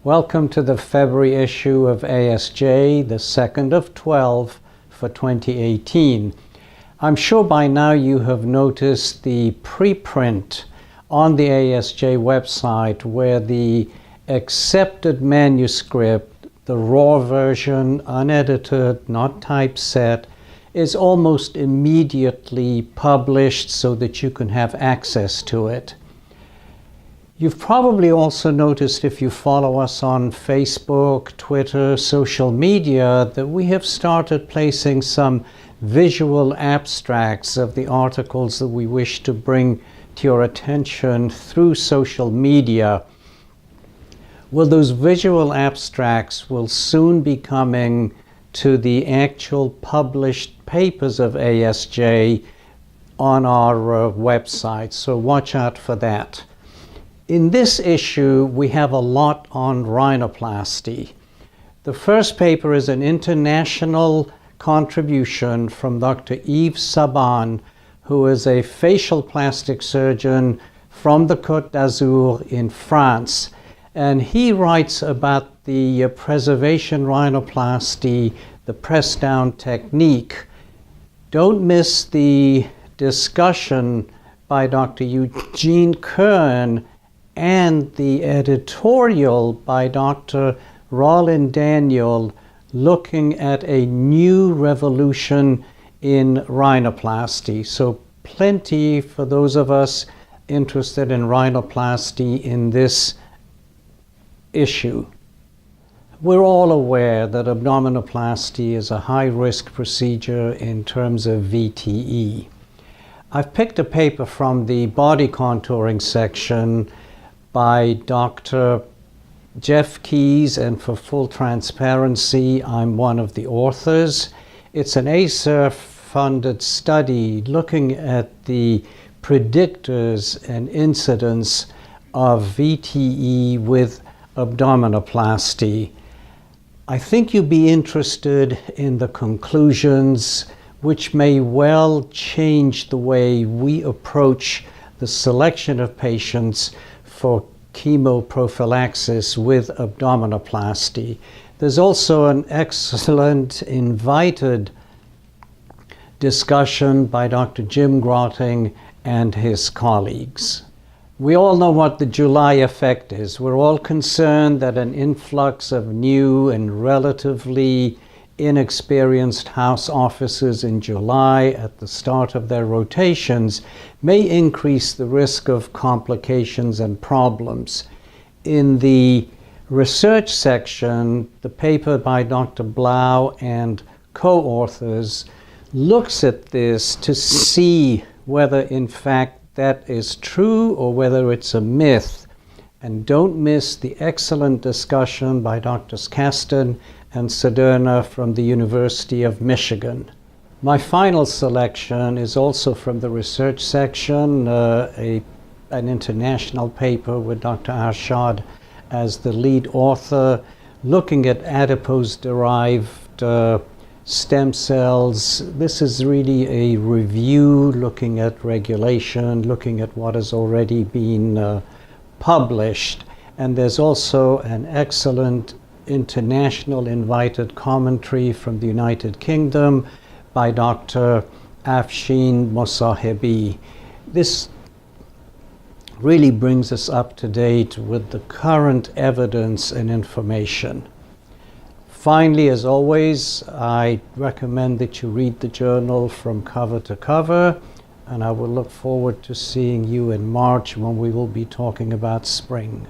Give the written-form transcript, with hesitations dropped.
Welcome to the February issue of ASJ, the second of 12 for 2018. I'm sure by now you have noticed the preprint on the ASJ website where the accepted manuscript, the raw version, unedited, not typeset, is almost immediately published so that you can have access to it. You've probably also noticed, if you follow us on Facebook, Twitter, social media, that we have started placing some visual abstracts of the articles that we wish to bring to your attention through social media. Well, those visual abstracts will soon be coming to the actual published papers of ASJ on our website, so watch out for that. In this issue, we have a lot on rhinoplasty. The first paper is an international contribution from Dr. Yves Saban, who is a facial plastic surgeon from the Côte d'Azur in France. And he writes about the preservation rhinoplasty, the press-down technique. Don't miss the discussion by Dr. Eugene Kern and the editorial by Dr. Rollin Daniel looking at a new revolution in rhinoplasty. So plenty for those of us interested in rhinoplasty in this issue. We're all aware that abdominoplasty is a high-risk procedure in terms of VTE. I've picked a paper from the body contouring section by Dr. Jeff Keys, and for full transparency, I'm one of the authors. It's an ASR-funded study looking at the predictors and incidence of VTE with abdominoplasty. I think you'd be interested in the conclusions, which may well change the way we approach the selection of patients for chemoprophylaxis with abdominoplasty. There's also an excellent invited discussion by Dr. Jim Grotting and his colleagues. We all know what the July effect is. We're all concerned that an influx of new and relatively inexperienced house officers in July at the start of their rotations may increase the risk of complications and problems. In the research section, the paper by Dr. Blau and co-authors looks at this to see whether in fact that is true or whether it's a myth. And don't miss the excellent discussion by Drs. Kasten and Sederna from the University of Michigan. My final selection is also from the research section, an international paper with Dr. Arshad as the lead author, looking at adipose-derived stem cells. This is really a review looking at regulation, looking at what has already been published. And there's also an excellent international invited commentary from the United Kingdom by Dr. Afshin Mosahebi. This really brings us up to date with the current evidence and information. Finally, as always, I recommend that you read the journal from cover to cover, and I will look forward to seeing you in March when we will be talking about spring.